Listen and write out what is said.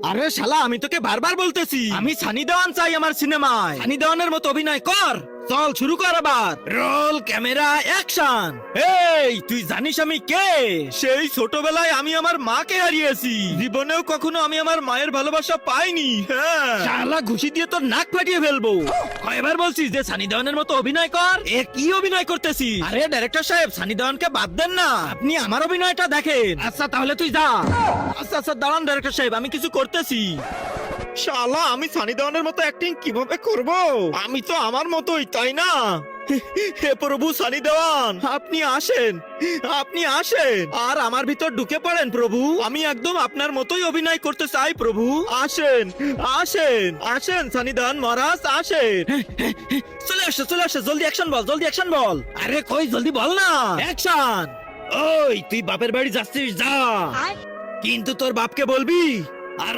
আরে শালা, আমি তোকে বারবার বলতেছি আমি সানি দেওয়ান চাই আমার সিনেমায়। সানি দেওয়ানের মতো অভিনয় কর। চল শুরু কর আবার। Roll camera action. এই তুই জানিস আমি কে? সেই ছোটবেলায় আমি আমার মাকে হারিয়েছি। জীবনেও কখনো আমি আমার মায়ের ভালোবাসা পাইনি। হ্যাঁ, শালা ঘুষি দিয়ে তোর নাক ফাটিয়ে ফেলবো। কয়বার বলছিস যে সানি দেওয়ানের মতো অভিনয় কর? এ কি অভিনয় করতেছি? আরে ডাইরেক্টর সাহেব, সানি দেওয়ানকে বাদ দেন না, আপনি আমার অভিনয়টা দেখেন। আচ্ছা তাহলে তুই যা। আচ্ছা আচ্ছা দাঁড়ান ডাইরেক্টর সাহেব, আমি কিছু করতেছি। শালা, আমি সানি দেওয়ানের মতো অ্যাক্টিং কিভাবে করব? আমি তো আমার মতোই, তাই না? হে প্রভু, সানি দেওয়ান আপনি আসেন, আপনি আসেন আর আমার ভিতর ঢুকে পড়েন প্রভু। আমি একদম আপনার মতোই অভিনয় করতে চাই প্রভু। আসেন আসেন আসেন সানি দেওয়ান মহারাজ, আসেন। চলে আসে চলে আসে, জলদি অ্যাকশন বল, জলদি অ্যাকশন বল। আরে কই, জলদি বল না। অ্যাকশন। ওই তুই বাপের বাড়ি যাচ্ছিস, যা, কিন্তু তোর বাপকে বলবি